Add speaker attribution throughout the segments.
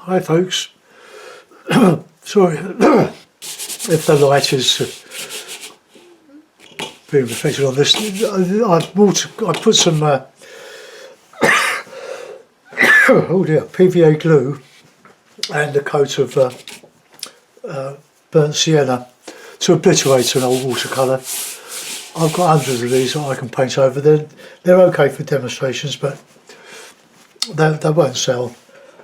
Speaker 1: Hi folks, sorry if the light is being reflected on this. I put some oh dear, PVA glue and a coat of burnt sienna to obliterate an old watercolour. I've got hundreds of these that I can paint over. They're okay for demonstrations, but they won't sell.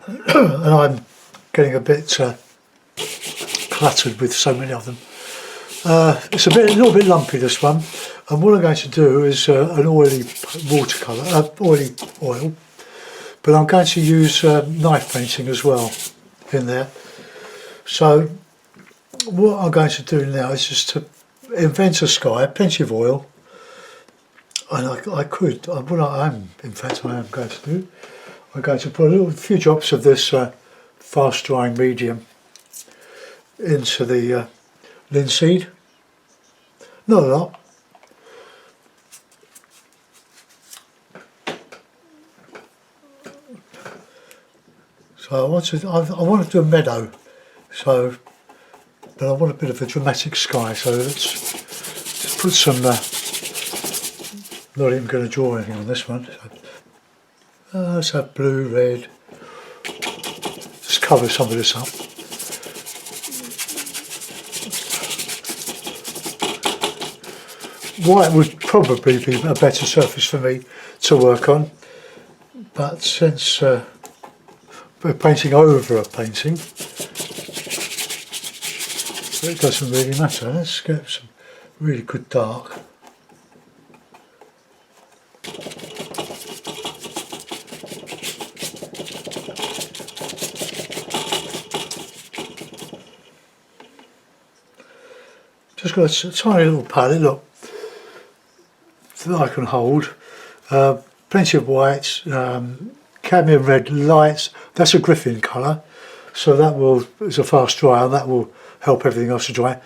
Speaker 1: And I'm getting a bit cluttered with so many of them. It's a little bit lumpy, this one, and what I'm going to do is an oily watercolour, oily oil, but I'm going to use knife painting as well in there. So what I'm going to do now is just to invent a sky, plenty of oil, and I am going to do. I'm going to put a few drops of this fast drying medium into the linseed. Not a lot. So I want to do a meadow. So, but I want a bit of a dramatic sky. So let's put some. Not even going to draw anything on this one. So, let's have blue, red. Just cover some of this up. White would probably be a better surface for me to work on, but since we're painting over a painting, it doesn't really matter. Let's get some really good dark. Just got a tiny little palette, look, that I can hold. Plenty of whites, cadmium red lights. That's a Griffin colour, so that is a fast dry, and that will help everything else to dry.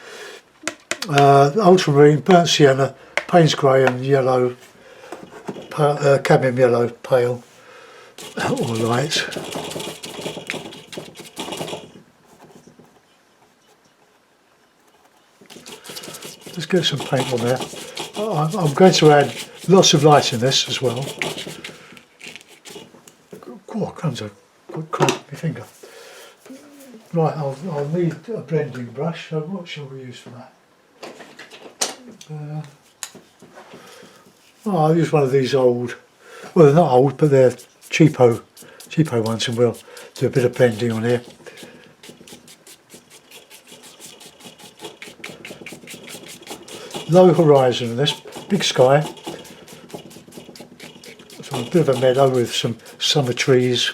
Speaker 1: Ultramarine, burnt sienna, Payne's grey, and yellow, cadmium yellow pale or light. Let's get some paint on there. I'm going to add lots of light in this as well. Oh, crumbs, I've got cramp in my finger. Right, I'll need a blending brush, so what shall we use for that? I'll use one of these old, well they're not old, but they're cheapo ones, and we'll do a bit of blending on here. Low horizon in this, big sky, so a bit of a meadow with some summer trees.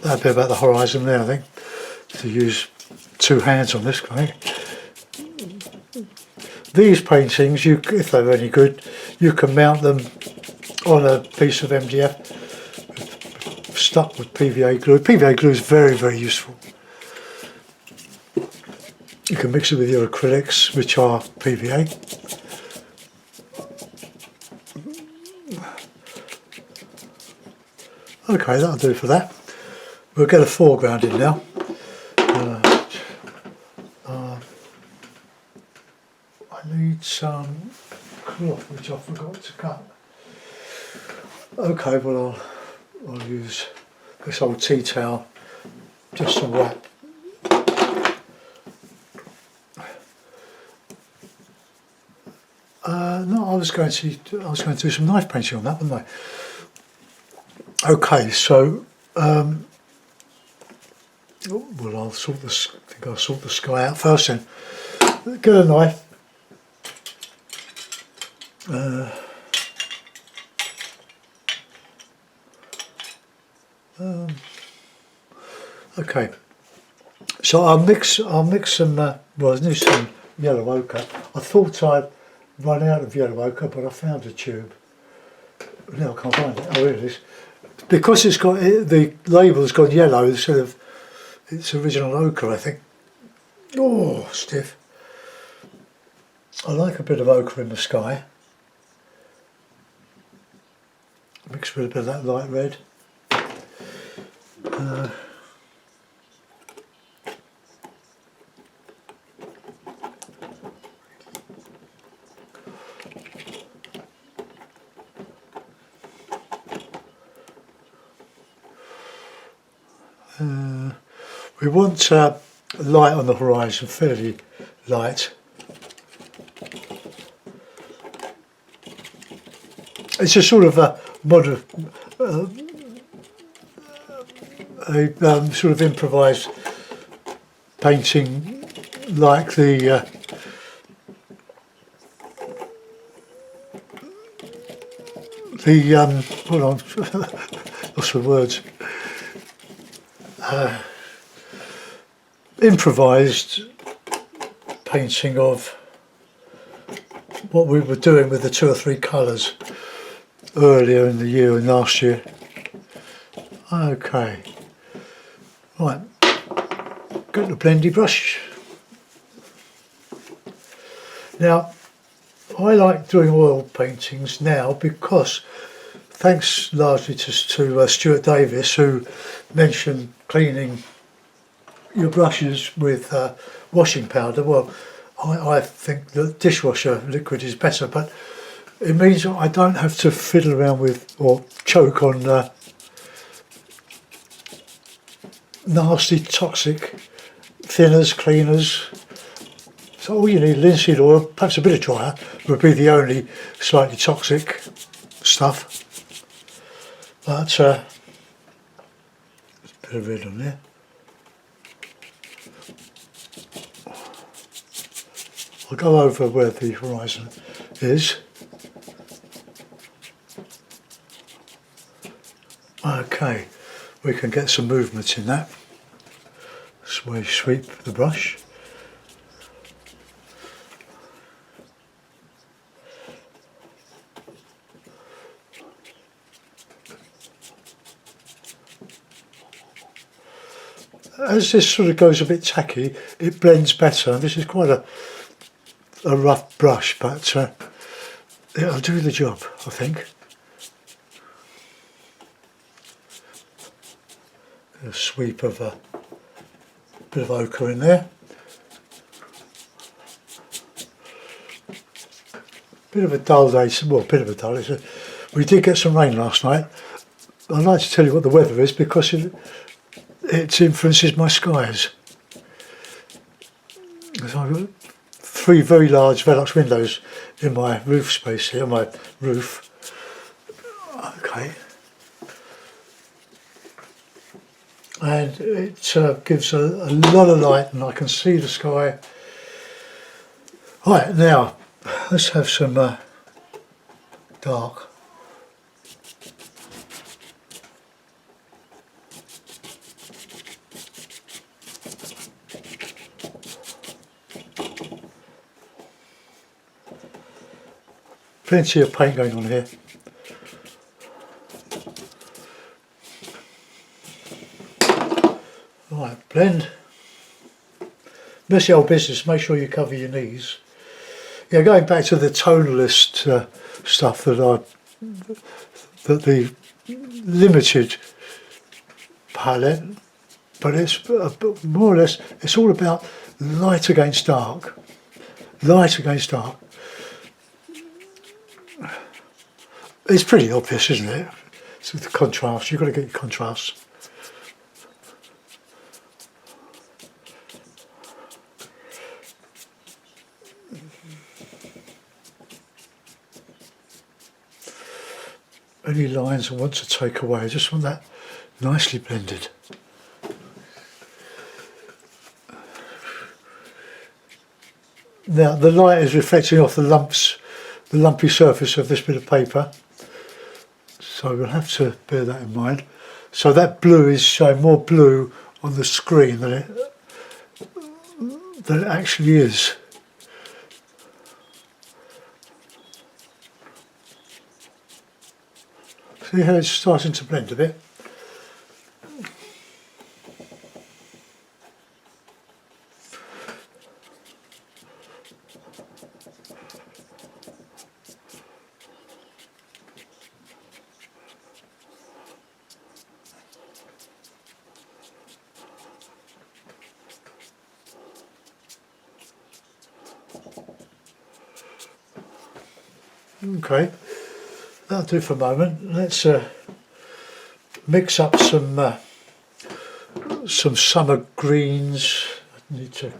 Speaker 1: That'd be about the horizon there, I think, to use two hands on this guy. These paintings, if they're any good, you can mount them on a piece of MDF stuck with PVA glue. PVA glue is very, very useful. You can mix it with your acrylics, which are PVA. Okay, that'll do for that. We'll get a foreground in now. I need some cloth, which I forgot to cut. Okay, well I'll use this old tea towel, just some wrap. No, I was going to do some knife painting on that, wasn't I? Okay, so well, I'll sort this. I think I'll sort the sky out first. Then get a knife. Okay, so I'll mix some. Well, I need some yellow ochre. I thought I'd run out of yellow ochre, but I found a tube. Now I can't find it. Oh, here it is. Because it's got the label's gone yellow instead of its original ochre, I think. Oh, stiff. I like a bit of ochre in the sky. mixed with a bit of that light red. We want light on the horizon, fairly light. It's a sort of a modern, sort of improvised painting, like the hold on, lost the words. Improvised painting of what we were doing with the 2 or 3 colours earlier in the year and last year. Okay, right, got the blendy brush. Now, I like doing oil paintings now because, thanks largely to Stuart Davis, who mentioned cleaning your brushes with washing powder. Well, I think the dishwasher liquid is better, but it means I don't have to fiddle around with or choke on nasty, toxic thinners, cleaners. So all you need, linseed oil, perhaps a bit of dryer would be the only slightly toxic stuff. But there's a bit of red on there. I'll go over where the horizon is. Okay, we can get some movement in that. So we sweep the brush. As this sort of goes a bit tacky, it blends better. This is quite a rough brush, but it'll do the job, I think. A sweep of a bit of ochre in there. Bit of a dull day, well, bit of a dull. We did get some rain last night. I'd like to tell you what the weather is because it influences my skies. So I've got 3 very large Velux windows in my roof space here, my roof. Okay. And it gives a lot of light and I can see the sky. Right, now let's have some dark. Plenty of paint going on here. Right, blend. Messy old business, make sure you cover your knees. Yeah, going back to the tonalist stuff that the limited palette, but it's more or less, it's all about light against dark. Light against dark. It's pretty obvious, isn't it? It's with the contrast, you've got to get your contrast. Any lines I want to take away, I just want that nicely blended. Now the light is reflecting off the lumpy surface of this bit of paper. So we'll have to bear that in mind. So that blue is showing more blue on the screen than it actually is. See how it's starting to blend a bit? Okay, that'll do for a moment. Let's mix up some summer greens. I need to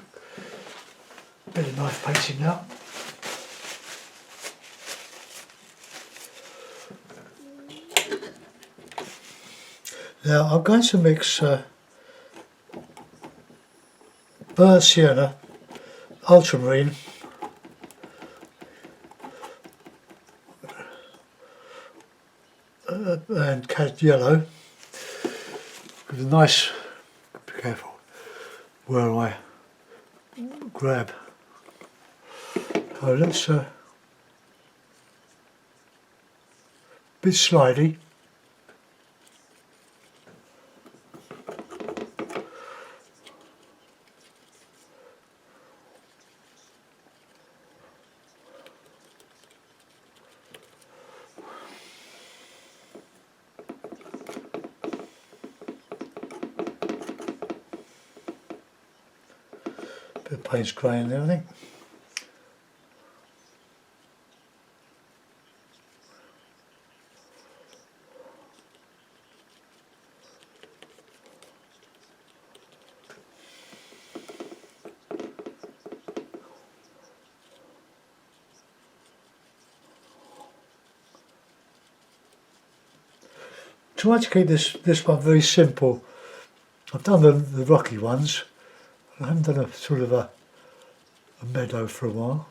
Speaker 1: bit of knife painting now. Now I'm going to mix burnt sienna, ultramarine, and cad yellow with a nice, be careful where I grab. So let's bit slidey. Bit of Payne's grey in there, I think. Try to keep this one very simple. I've done the rocky ones. I haven't done a sort of a meadow for a while.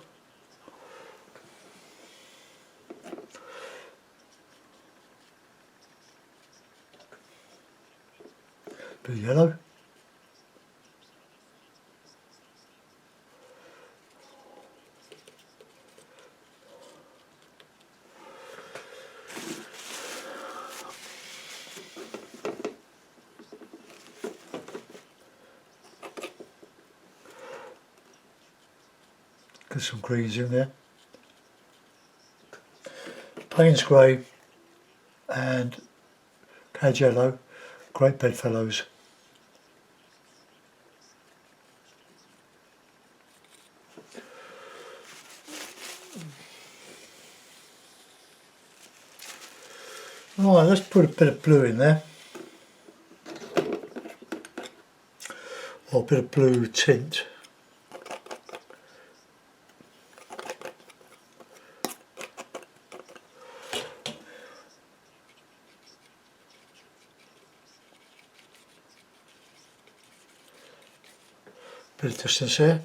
Speaker 1: Bit of yellow. Get some greens in there. Payne's grey and cad yellow, great bedfellows. Right, let's put a bit of blue in there, or a bit of blue tint. Bit of distance here.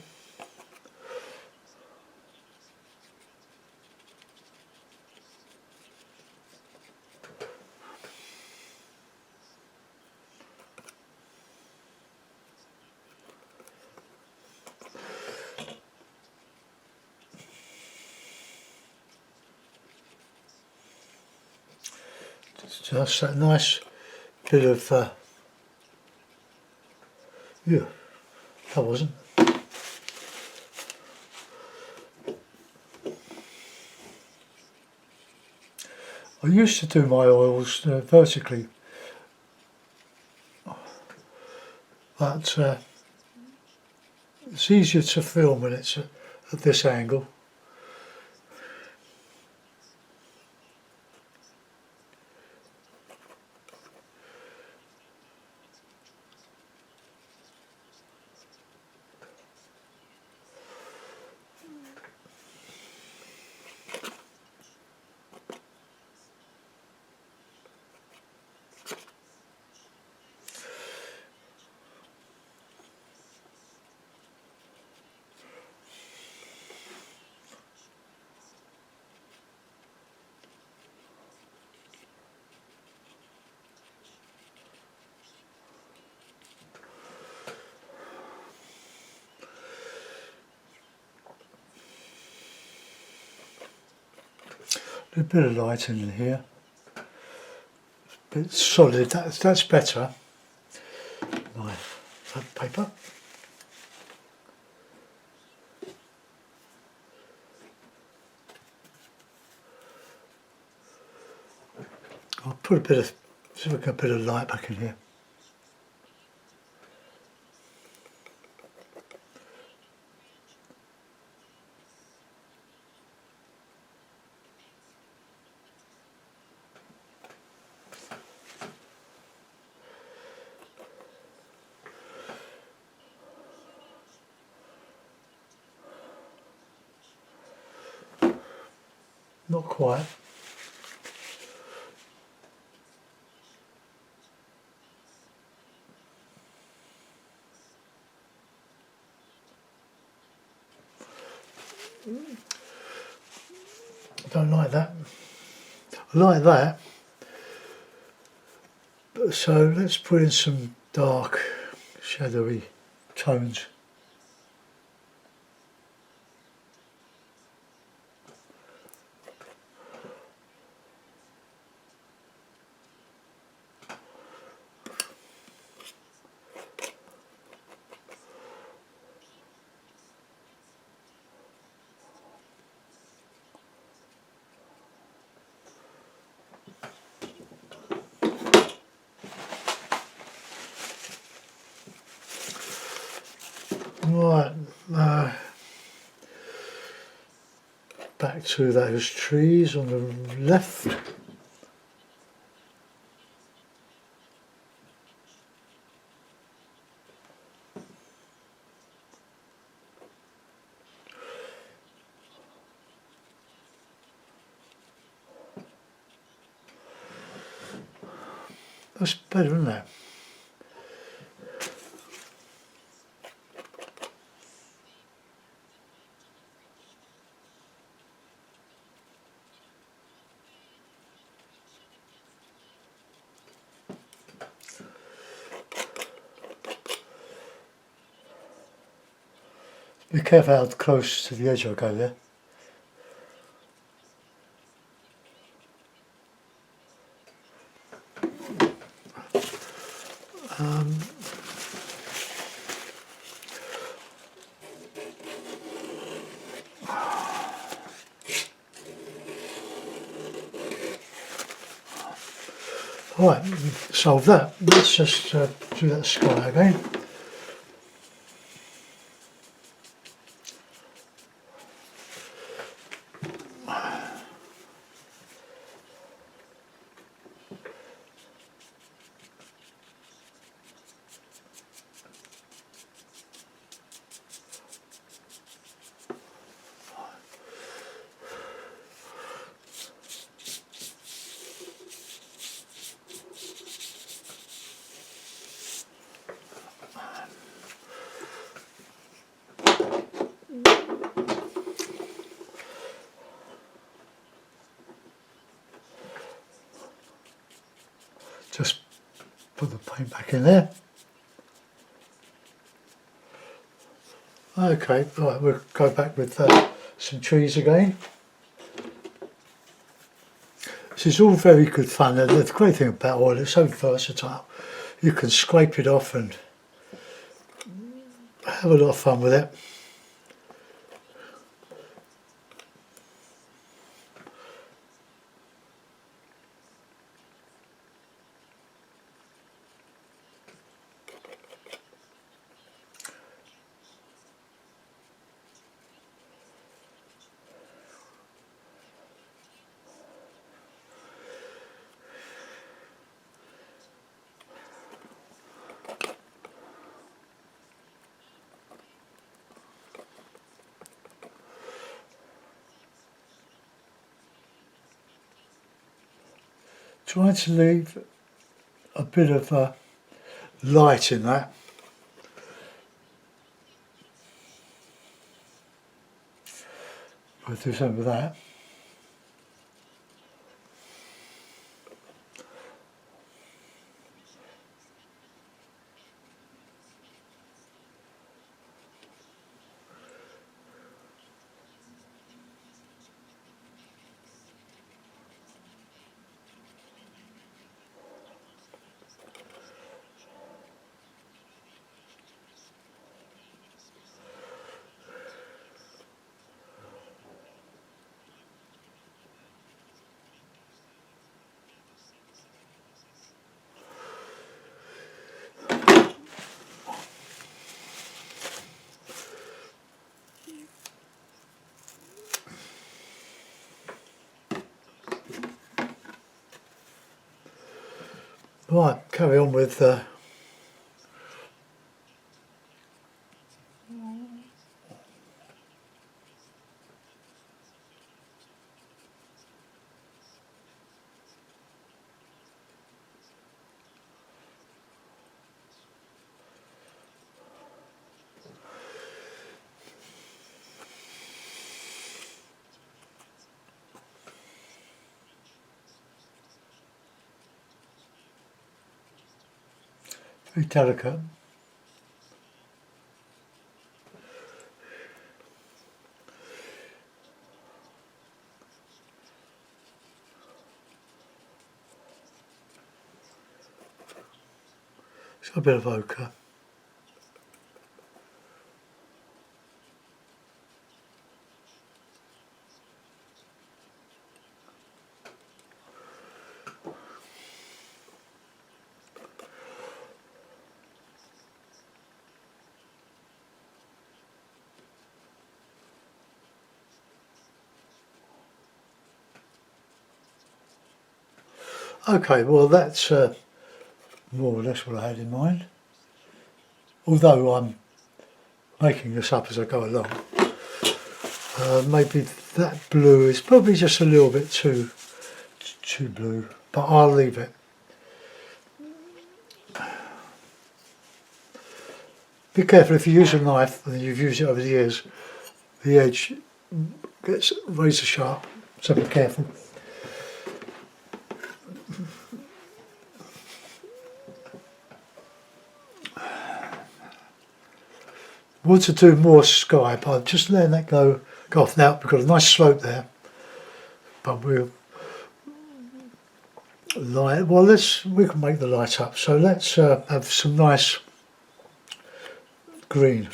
Speaker 1: Just that nice bit of yeah, that wasn't. I used to do my oils vertically, but it's easier to film when it's at this angle. A bit of light in here, a bit solid, that's better. Knife, paper. I'll put a bit of, see if I can get a bit of light back in here. not quite. I don't like that. I like that. So let's put in some dark, shadowy tones. Right, back to those trees on the left. That's better, isn't it? Be careful how close to the edge I go there. Right, solve that. Let's just do that sky again. Just put the paint back in there. Okay, right, we'll go back with some trees again. This is all very good fun. The great thing about oil, it's so versatile. You can scrape it off and have a lot of fun with it. Try to leave a bit of light in that. We'll do something with that. Right, carry on with Very delicate. It's got a bit of ochre. Okay, well that's more or less what I had in mind. Although I'm making this up as I go along. Maybe that blue is probably just a little bit too blue, but I'll leave it. Be careful if you use a knife and you've used it over the years, the edge gets razor sharp, so be careful. Want to do more sky, but I'm just letting that go off now. We've got a nice slope there, but we'll light. Well, we can make the light up. So let's have some nice green.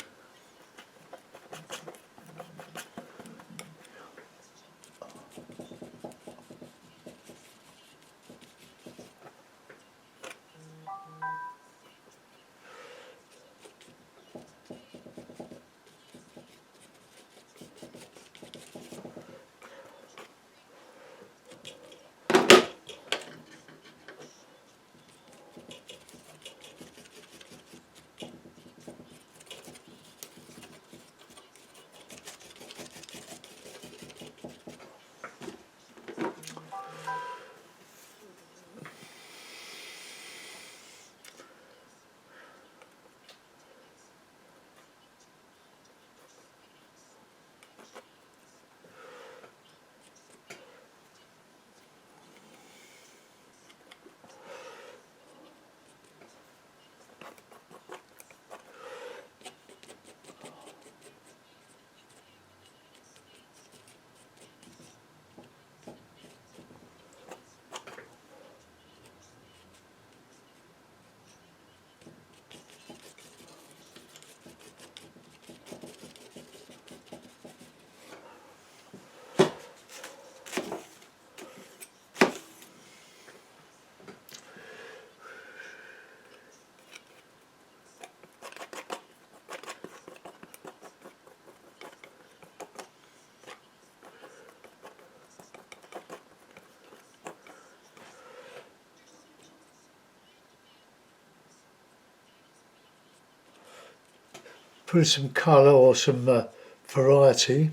Speaker 1: Put some colour or some variety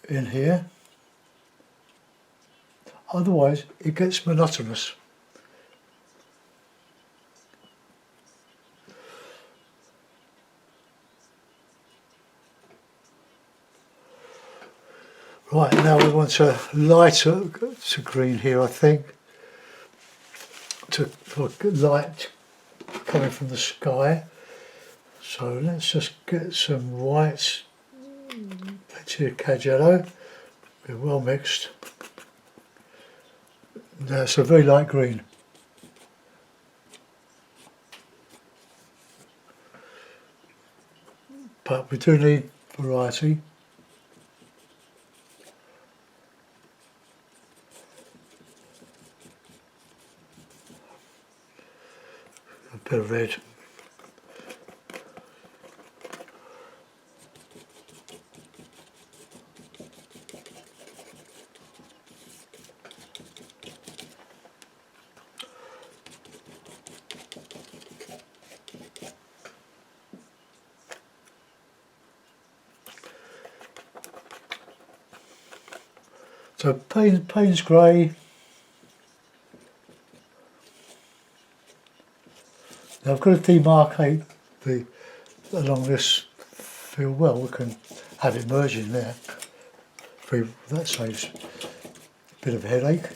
Speaker 1: in here. Otherwise, it gets monotonous. Right, now we want a lighter to green here, I think, for light coming from the sky. So let's just get some whites, plenty of cad yellow, be well mixed. That's a very light green. But we do need variety. A bit of red. So Payne's grey. Now I've got to demarcate along this field. Well, we can have it merge in there. That saves a bit of a headache.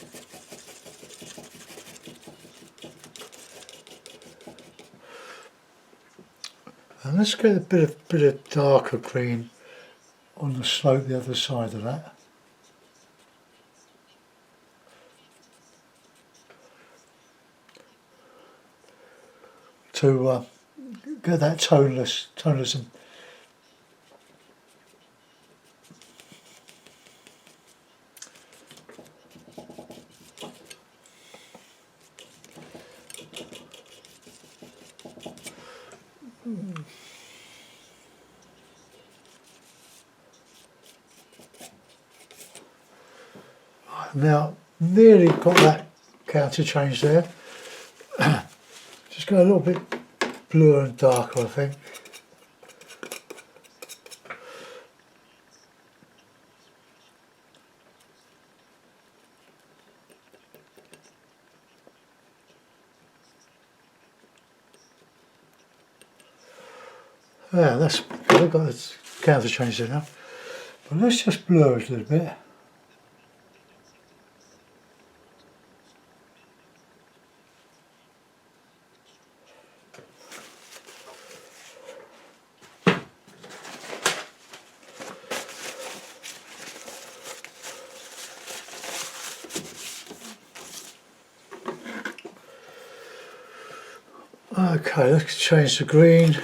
Speaker 1: And let's get a bit of darker green on the slope the other side of that. To get that tonalism. Now, nearly got that counter change there. Just go a little bit bluer and darker, I think. Yeah, that's good. I've got the counter change there now. But let's just blur it a little bit. Okay, let's change the green.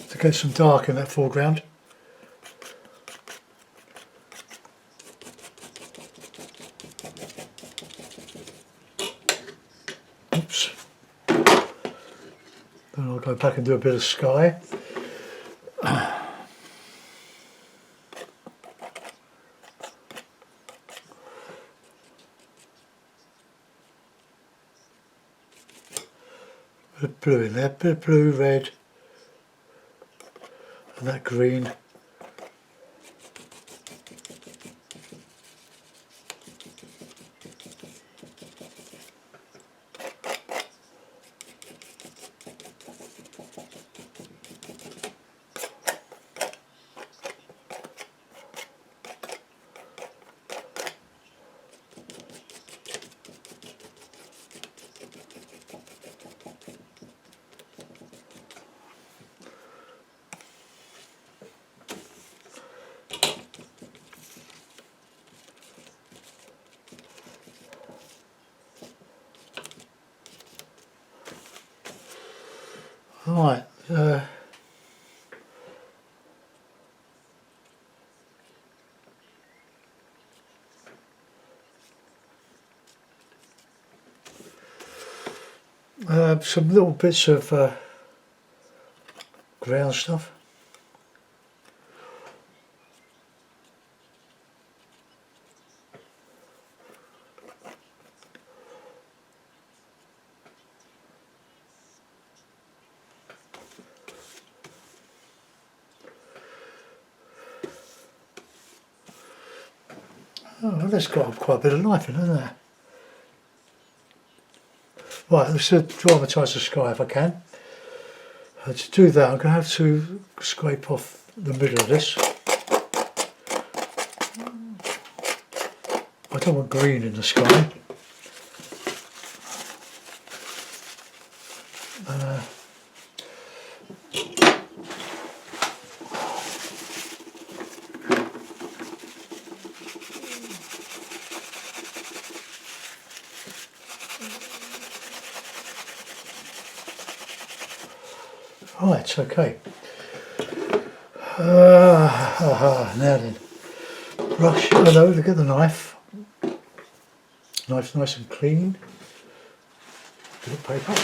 Speaker 1: To get some dark in that foreground. Oops. Then I'll go back and do a bit of sky. Bit of blue in there, bit of blue, red, and that green. Right, some little bits of ground stuff. Oh, that's got quite a bit of life in it, hasn't it? Right, let's dramatise the sky if I can. To do that, I'm going to have to scrape off the middle of this. I don't want green in the sky. Right, okay. Now then, brush. Oh no, look at the knife. Knife's nice and clean. Bit of paper.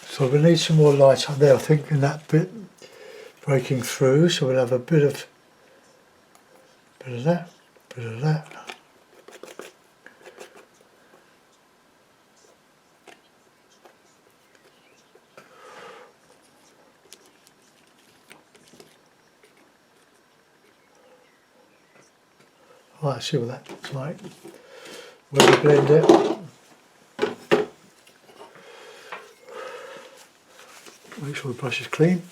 Speaker 1: So we need some more light up there, I think, in that bit breaking through. So we'll have a bit of that, bit of that. Right, see what that's like when we blend it. Make sure the brush is clean.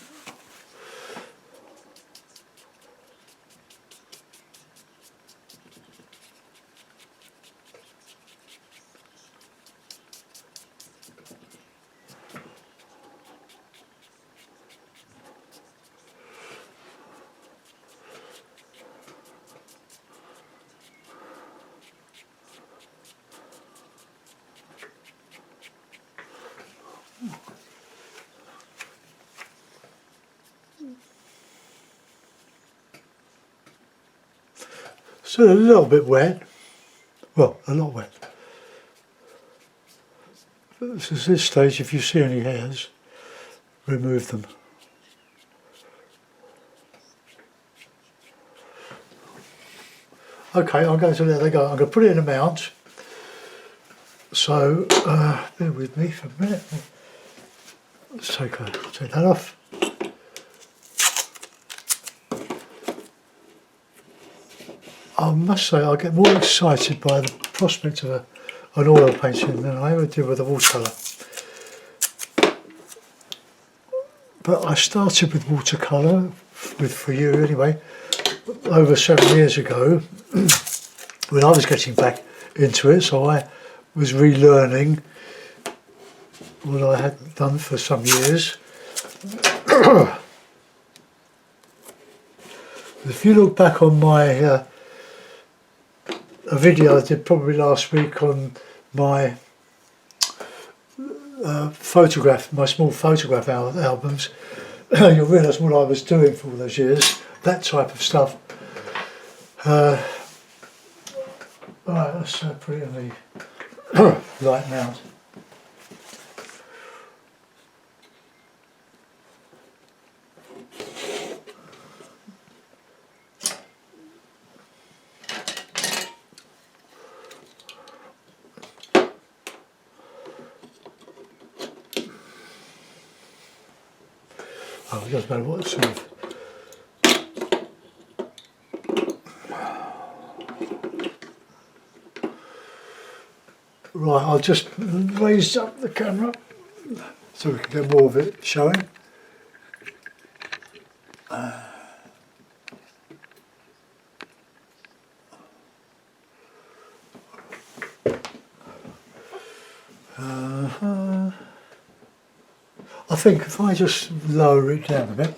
Speaker 1: So a little bit wet, well, a lot wet. So at this stage, if you see any hairs, remove them. Okay, I'm going to let that go. I'm going to put it in a mount. So, bear with me for a minute. Let's take that off. I must say I get more excited by the prospect of an oil painting than I ever did with a watercolour. But I started with watercolour, for you anyway, over 7 years ago when I was getting back into it, so I was relearning what I hadn't done for some years. If you look back on my a video I did probably last week on my my small photograph albums, you'll realise what I was doing for all those years, that type of stuff. Right, let's put it in the light mount. Oh, it doesn't matter what sort of. Right, I'll just raise up the camera so we can get more of it showing. I think if I just lower it down a bit.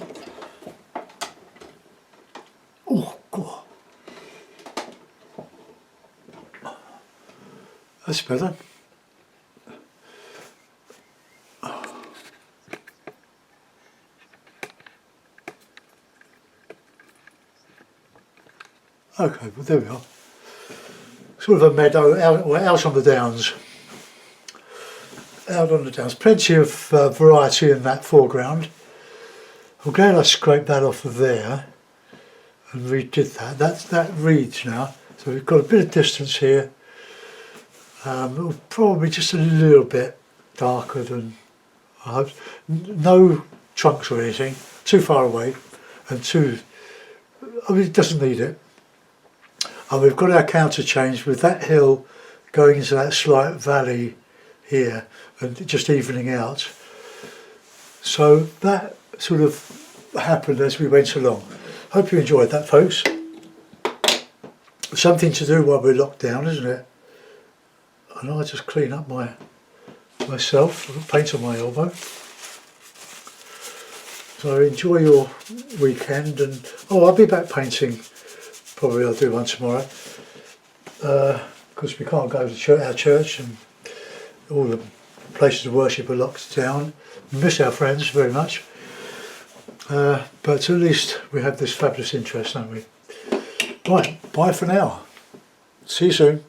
Speaker 1: Oh, God. That's better. Okay, well there we are. Sort of a meadow out on the downs. Out on the downs. Plenty of variety in that foreground. I'm glad I scraped that off of there and redid that. That reads now. So we've got a bit of distance here. Probably just a little bit darker than I hoped. No trunks or anything. Too far away and too. I mean, it doesn't need it. And we've got our counter change with that hill going into that slight valley here and just evening out. So that sort of happened as we went along. Hope you enjoyed that, folks. Something to do while we're locked down, isn't it? And I just clean up myself. I've got paint on my elbow. So enjoy your weekend, and I'll be back painting. Probably I'll do one tomorrow. Because we can't go to our church and all the places of worship are locked down. We miss our friends very much. But at least we have this fabulous interest, don't we? Right, bye for now. See you soon.